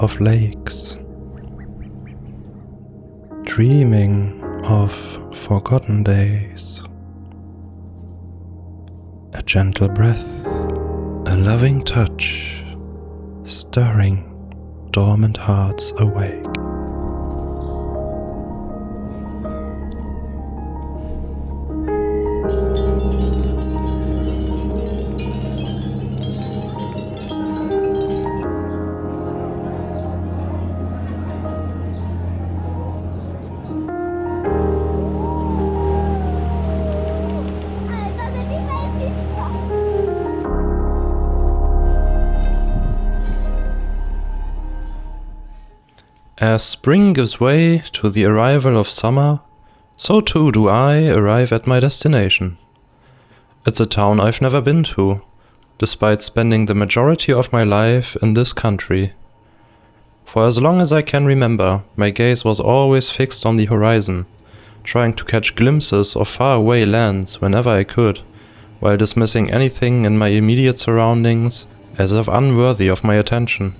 of lakes, dreaming of forgotten days. A gentle breath, a loving touch, stirring dormant hearts awake. As spring gives way to the arrival of summer, so too do I arrive at my destination. It's a town I've never been to, despite spending the majority of my life in this country. For as long as I can remember, my gaze was always fixed on the horizon, trying to catch glimpses of faraway lands whenever I could, while dismissing anything in my immediate surroundings as if unworthy of my attention.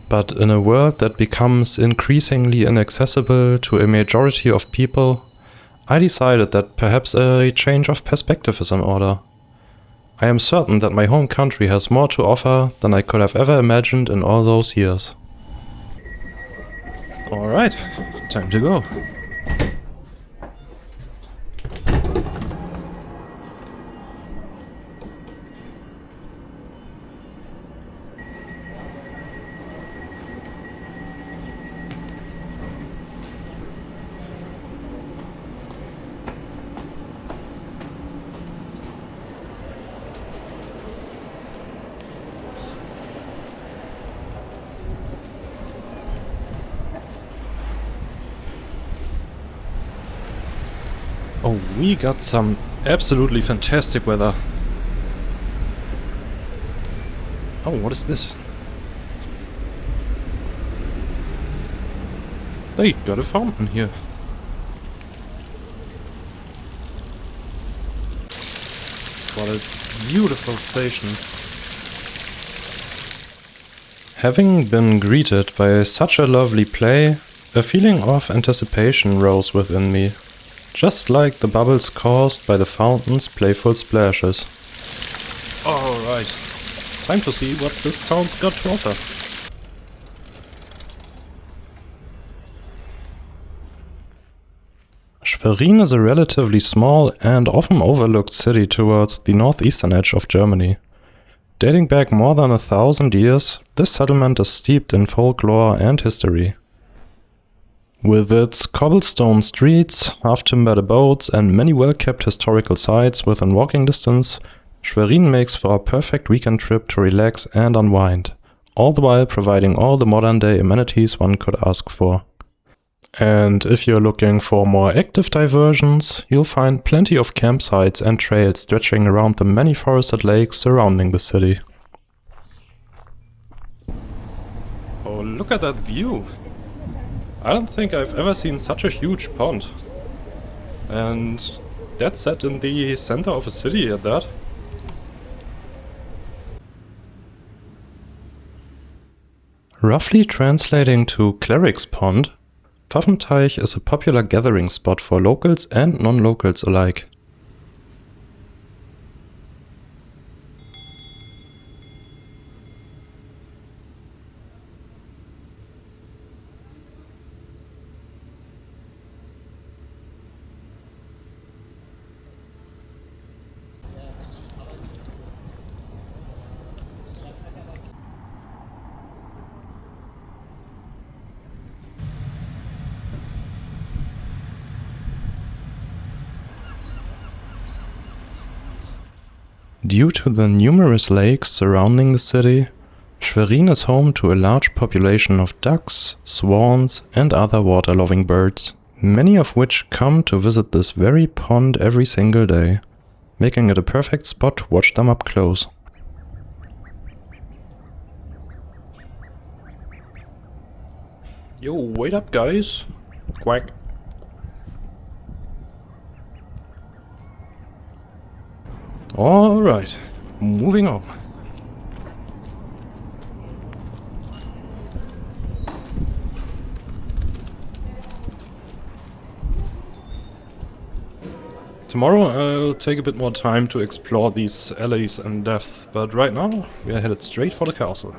But in a world that becomes increasingly inaccessible to a majority of people, I decided that perhaps a change of perspective is in order. I am certain that my home country has more to offer than I could have ever imagined in all those years. Alright, time to go. Oh, we got some absolutely fantastic weather. Oh, what is this? They got a fountain here. What a beautiful station. Having been greeted by such a lovely play, a feeling of anticipation rose within me. Just like the bubbles caused by the fountain's playful splashes. Alright, time to see what this town's got to offer. Schwerin is a relatively small and often overlooked city towards the northeastern edge of Germany. Dating back more than 1,000 years, this settlement is steeped in folklore and history. With its cobblestone streets, half-timbered abodes and many well-kept historical sites within walking distance, Schwerin makes for a perfect weekend trip to relax and unwind, all the while providing all the modern-day amenities one could ask for. And if you're looking for more active diversions, you'll find plenty of campsites and trails stretching around the many forested lakes surrounding the city. Oh, look at that view! I don't think I've ever seen such a huge pond. And that's set in the center of a city at that. Roughly translating to Cleric's Pond, Pfaffenteich is a popular gathering spot for locals and non-locals alike. Due to the numerous lakes surrounding the city, Schwerin is home to a large population of ducks, swans and other water-loving birds, many of which come to visit this very pond every single day, making it a perfect spot to watch them up close. Yo, wait up guys! Quack! Alright, moving on. Tomorrow I'll take a bit more time to explore these alleys and depth, but right now we are headed straight for the castle.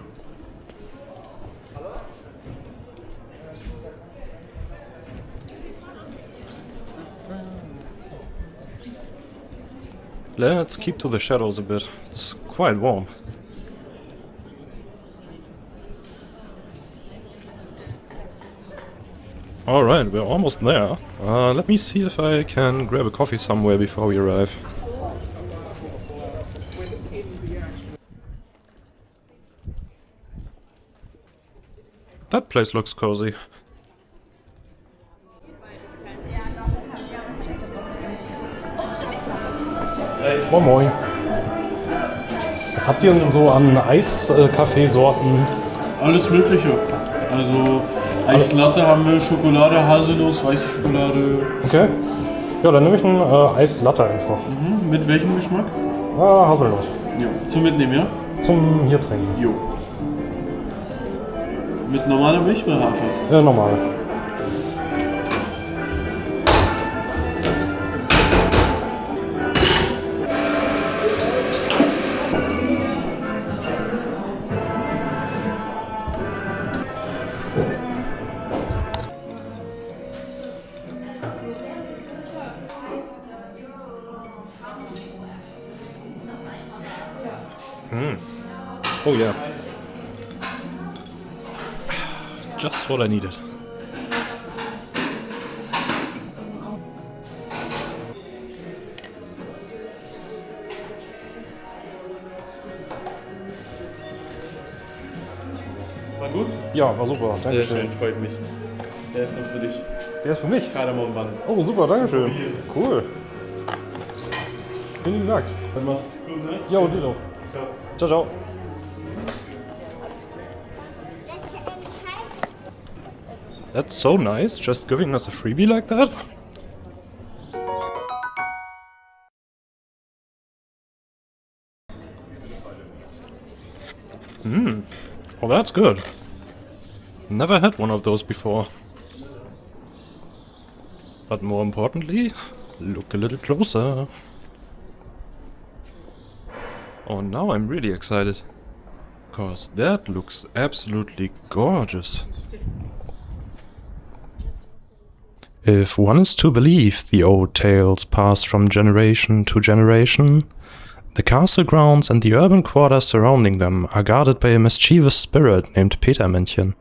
Let's keep to the shadows a bit. It's quite warm. Alright, we're almost there. Let me see if I can grab a coffee somewhere before we arrive. That place looks cozy. Moin Moin. Was habt ihr denn so an Eiskaffeesorten? Alles Mögliche. Also Eislatte haben wir, Schokolade, Haselnuss, weiße Schokolade. Okay. Ja, dann nehme ich einen Eislatte einfach. Mit welchem Geschmack? Haselnuss. Jo. Zum Mitnehmen, ja? Zum hier trinken. Jo. Mit normaler Milch oder Hafer? Normal. Oh yeah. Just what I needed. War gut? Ja, war super. Sehr Dankeschön. schön, freut mich. Der ist noch für dich. Der ist für mich. Kardamombann. Oh, super, Dankeschön. Cool. Vielen lieben Dank. Dann machst du gut, ne? Jo, Dilo. Ciao. Ciao, ciao. That's so nice, just giving us a freebie like that. Well, that's good. Never had one of those before. But more importantly, look a little closer. Oh, now I'm really excited. 'Cause that looks absolutely gorgeous. If one is to believe the old tales passed from generation to generation, the castle grounds and the urban quarters surrounding them are guarded by a mischievous spirit named Petermännchen.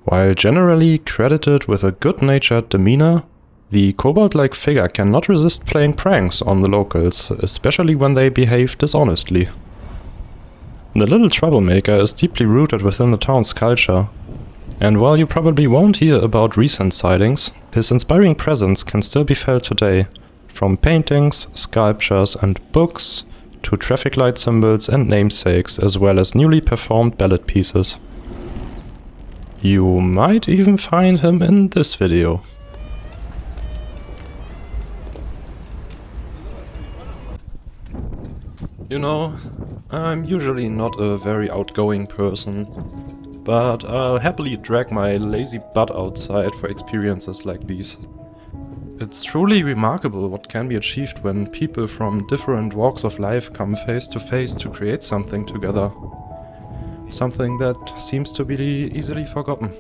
While generally credited with a good-natured demeanor, the kobold-like figure cannot resist playing pranks on the locals, especially when they behave dishonestly. The little troublemaker is deeply rooted within the town's culture, and while you probably won't hear about recent sightings, his inspiring presence can still be felt today, from paintings, sculptures and books, to traffic light symbols and namesakes, as well as newly performed ballad pieces. You might even find him in this video. You know, I'm usually not a very outgoing person, but I'll happily drag my lazy butt outside for experiences like these. It's truly remarkable what can be achieved when people from different walks of life come face to face to create something together. Something that seems to be easily forgotten.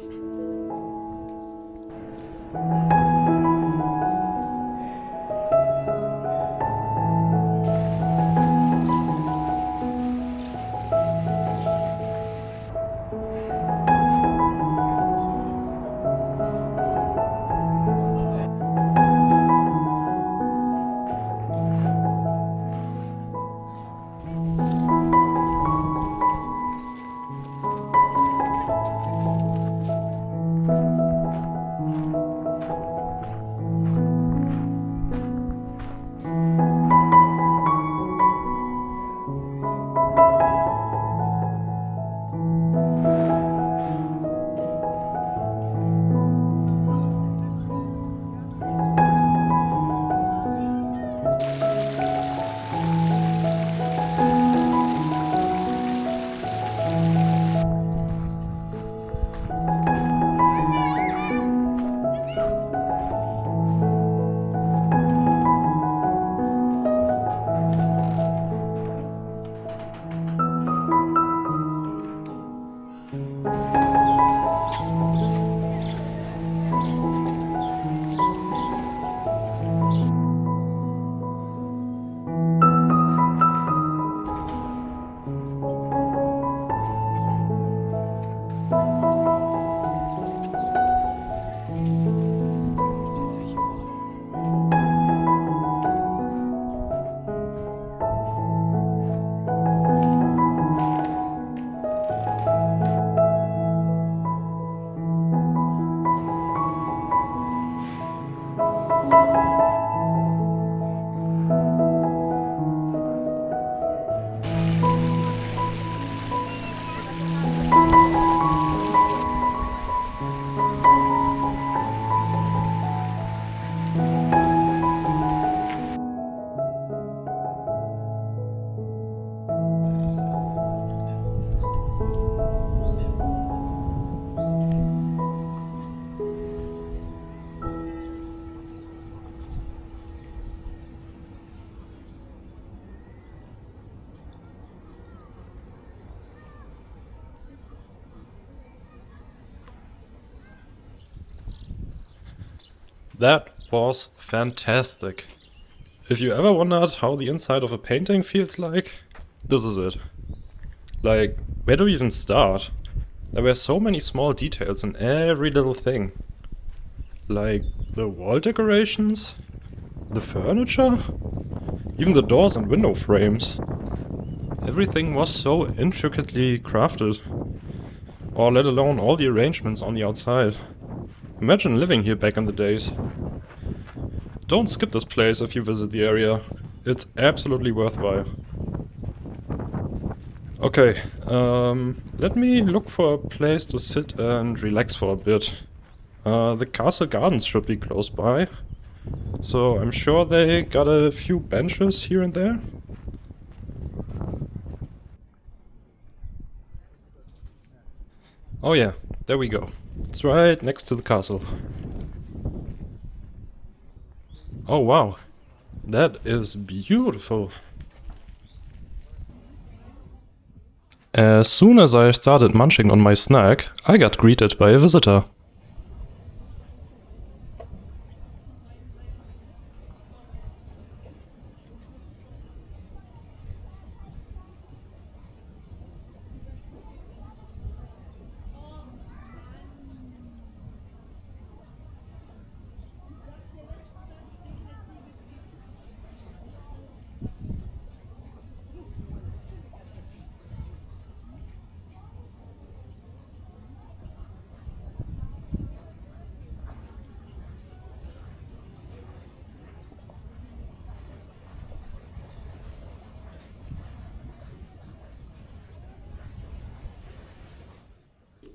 That was fantastic. If you ever wondered how the inside of a painting feels like, this is it. Like, where do we even start? There were so many small details in every little thing. Like, the wall decorations, the furniture, even the doors and window frames. Everything was so intricately crafted. Or let alone all the arrangements on the outside. Imagine living here back in the days. Don't skip this place if you visit the area. It's absolutely worthwhile. Okay, let me look for a place to sit and relax for a bit. The castle gardens should be close by. So I'm sure they got a few benches here and there. Oh yeah, there we go. It's right next to the castle. Oh wow, that is beautiful. As soon as I started munching on my snack, I got greeted by a visitor.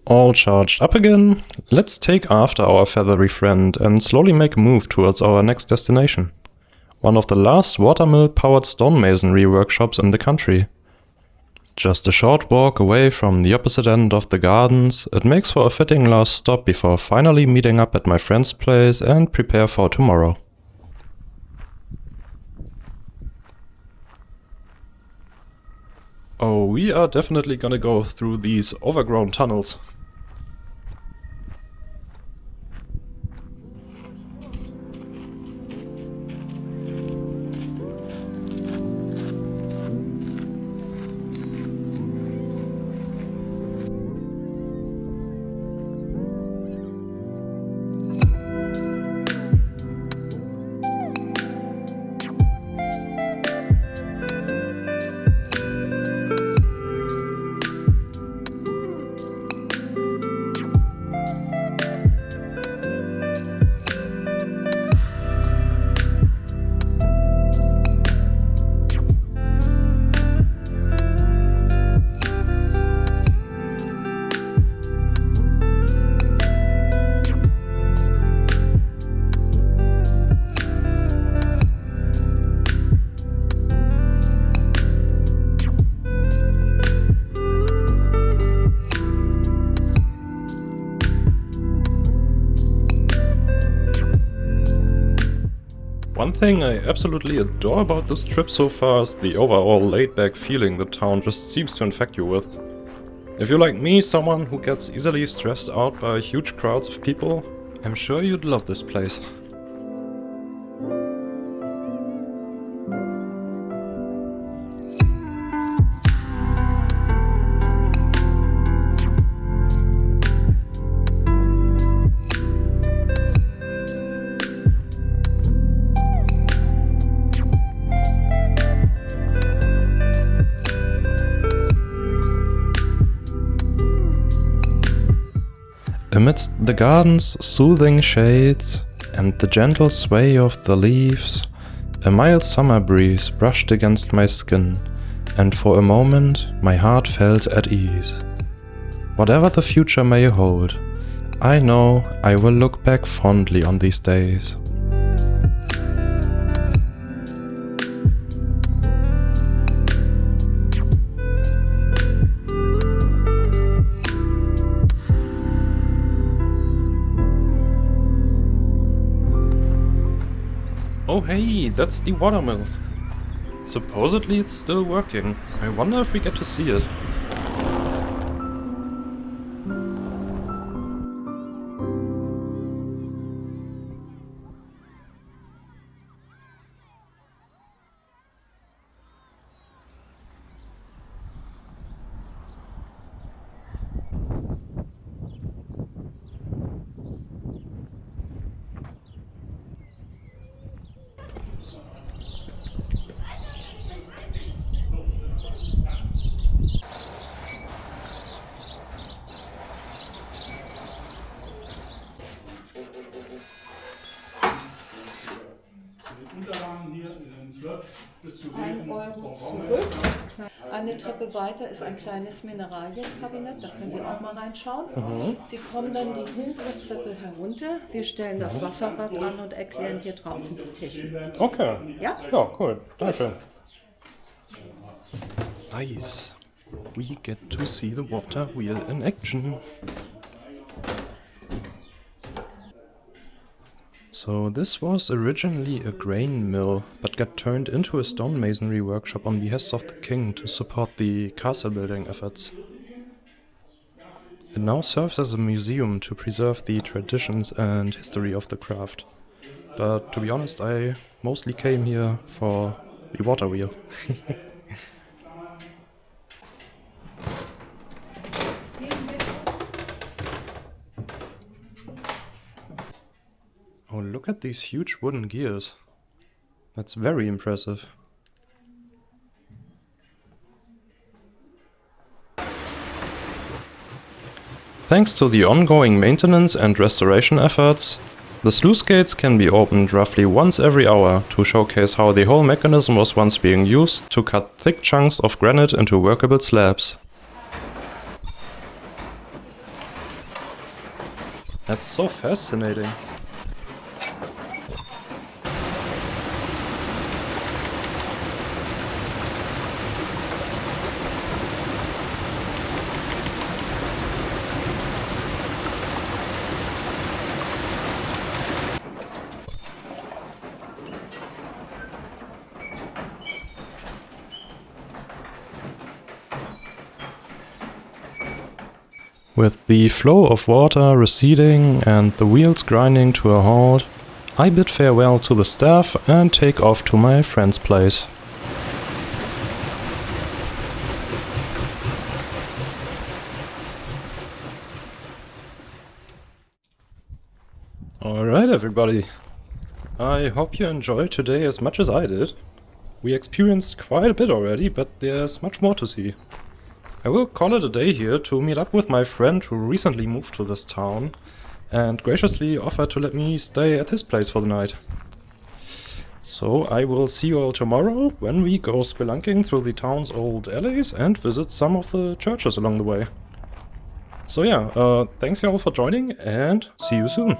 All charged up again, let's take after our feathery friend and slowly make a move towards our next destination. One of the last Watermill powered stonemasonry workshops in the country. Just a short walk away from the opposite end of the gardens, it makes for a fitting last stop before finally meeting up at my friend's place and prepare for tomorrow. Oh, we are definitely gonna go through these overgrown tunnels. One thing I absolutely adore about this trip so far is the overall laid-back feeling the town just seems to infect you with. If you're like me, someone who gets easily stressed out by huge crowds of people, I'm sure you'd love this place. Amidst the garden's soothing shades and the gentle sway of the leaves, a mild summer breeze brushed against my skin, and for a moment my heart felt at ease. Whatever the future may hold, I know I will look back fondly on these days. Oh hey, that's the Watermill. Supposedly it's still working. I wonder if we get to see it. 1 € zurück. Eine Treppe weiter ist ein kleines Mineralienkabinett, da können Sie auch mal reinschauen. Sie kommen dann die hintere Treppe herunter. Wir stellen das Wasserrad an und erklären hier draußen die Technik. Okay. Ja? Ja, cool. Dankeschön. Nice. We get to see the water wheel in action. So this was originally a grain mill, but got turned into a stonemasonry workshop on behest of the king to support the castle building efforts. It now serves as a museum to preserve the traditions and history of the craft. But to be honest, I mostly came here for the water wheel. Oh, look at these huge wooden gears. That's very impressive. Thanks to the ongoing maintenance and restoration efforts, the sluice gates can be opened roughly once every hour to showcase how the whole mechanism was once being used to cut thick chunks of granite into workable slabs. That's so fascinating. With the flow of water receding and the wheels grinding to a halt, I bid farewell to the staff and take off to my friend's place. Alright everybody, I hope you enjoyed today as much as I did. We experienced quite a bit already, but there's much more to see. I will call it a day here to meet up with my friend who recently moved to this town and graciously offered to let me stay at his place for the night. So I will see you all tomorrow when we go spelunking through the town's old alleys and visit some of the churches along the way. So yeah, thanks y'all for joining and see you soon.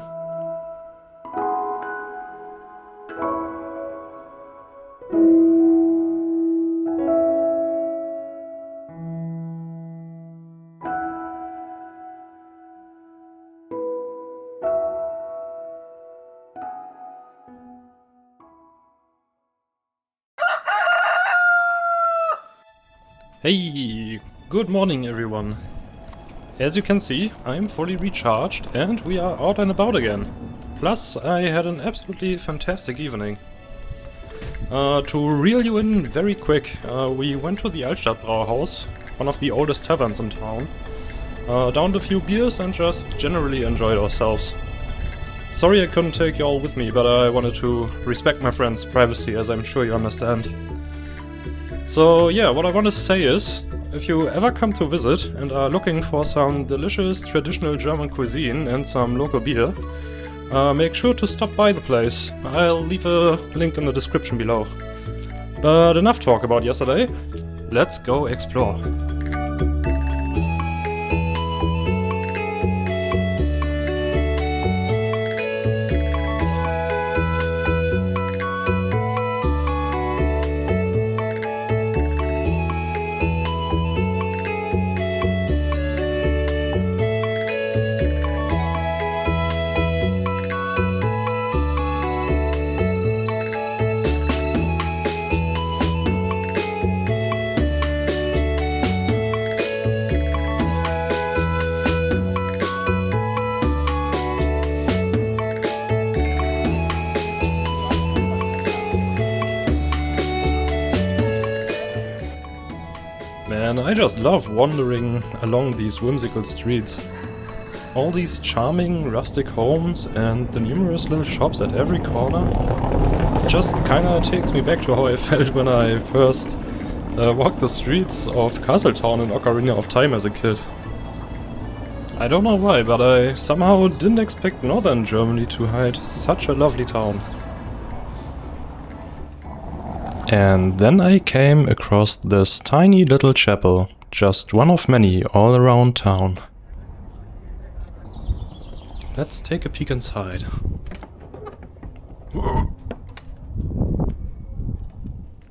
Hey, good morning everyone. As you can see, I'm fully recharged and we are out and about again. Plus, I had an absolutely fantastic evening. To reel you in very quick, we went to the Altstadt Brauhaus, one of the oldest taverns in town, downed a few beers and just generally enjoyed ourselves. Sorry I couldn't take you all with me, but I wanted to respect my friend's privacy, as I'm sure you understand. So yeah, what I want to say is, if you ever come to visit and are looking for some delicious traditional German cuisine and some local beer, make sure to stop by the place. I'll leave a link in the description below. But enough talk about yesterday, let's go explore. Man, I just love wandering along these whimsical streets. All these charming rustic homes and the numerous little shops at every corner. It just kinda takes me back to how I felt when I first walked the streets of Castletown in Ocarina of Time as a kid. I don't know why, but I somehow didn't expect northern Germany to hide such a lovely town. And then I came across this tiny little chapel, just one of many all around town. Let's take a peek inside.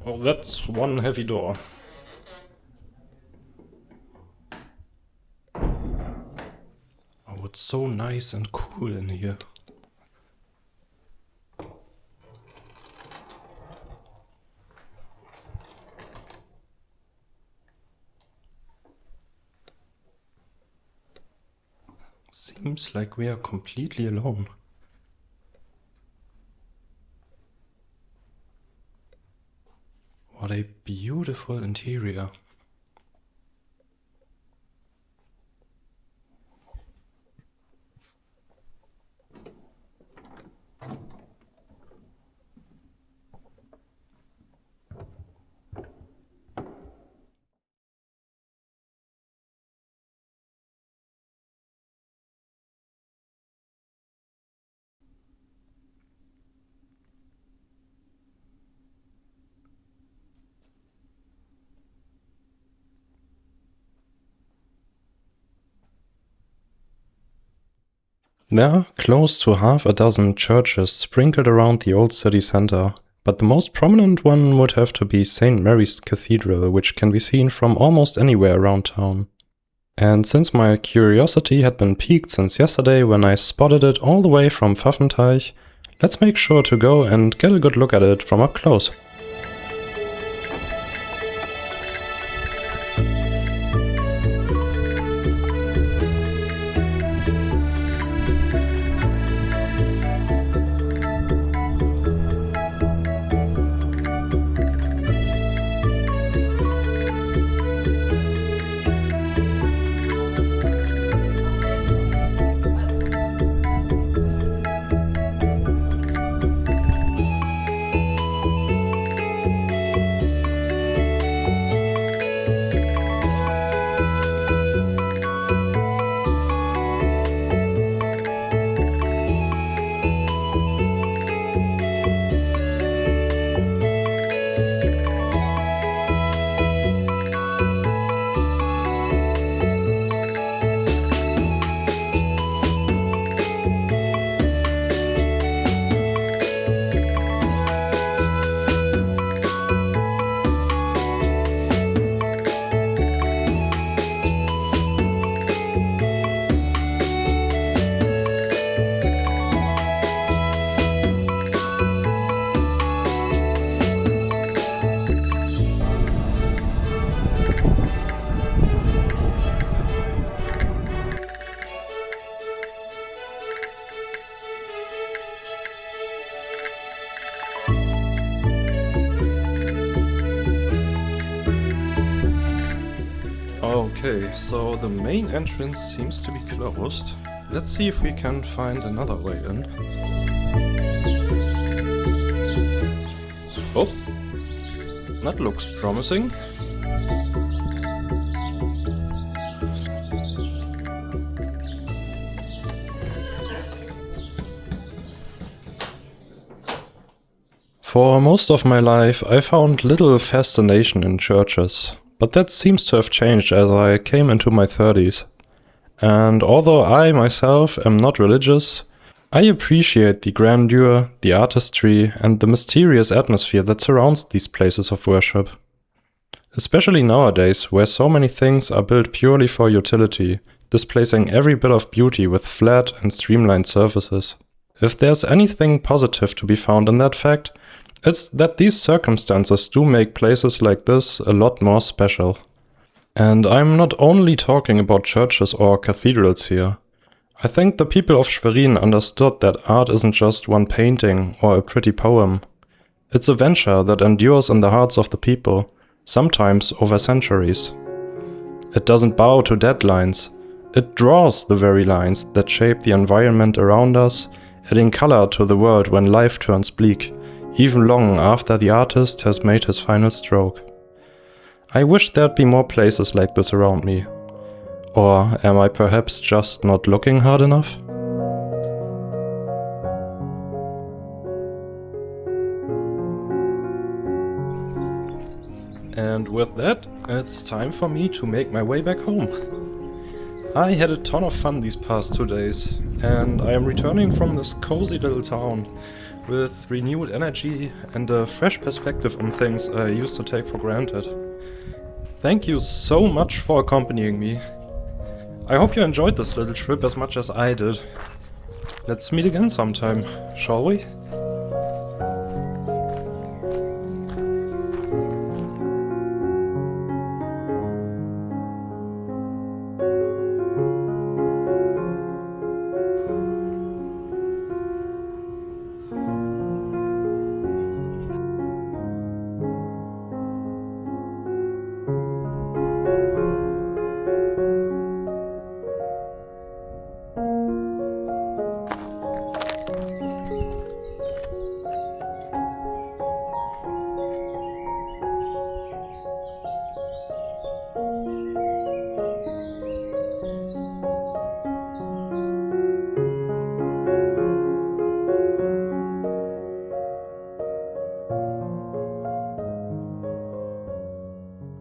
Oh, that's one heavy door. Oh, it's so nice and cool in here. Seems like we are completely alone. What a beautiful interior. There are close to half a dozen churches sprinkled around the old city center, but the most prominent one would have to be St. Mary's Cathedral, which can be seen from almost anywhere around town. And since my curiosity had been piqued since yesterday when I spotted it all the way from Pfaffenteich, let's make sure to go and get a good look at it from up close. Okay, so the main entrance seems to be closed. Let's see if we can find another way in. Oh, that looks promising. For most of my life, I found little fascination in churches. But that seems to have changed as I came into my 30s. And although I myself am not religious, I appreciate the grandeur, the artistry, and the mysterious atmosphere that surrounds these places of worship. Especially nowadays, where so many things are built purely for utility, displacing every bit of beauty with flat and streamlined surfaces. If there's anything positive to be found in that fact, it's that these circumstances do make places like this a lot more special. And I'm not only talking about churches or cathedrals here. I think the people of Schwerin understood that art isn't just one painting or a pretty poem. It's a venture that endures in the hearts of the people, sometimes over centuries. It doesn't bow to deadlines. It draws the very lines that shape the environment around us, adding color to the world when life turns bleak, even long after the artist has made his final stroke. I wish there'd be more places like this around me. Or am I perhaps just not looking hard enough? And with that, it's time for me to make my way back home. I had a ton of fun these past 2 days, and I am returning from this cozy little town with renewed energy and a fresh perspective on things I used to take for granted. Thank you so much for accompanying me. I hope you enjoyed this little trip as much as I did. Let's meet again sometime, shall we?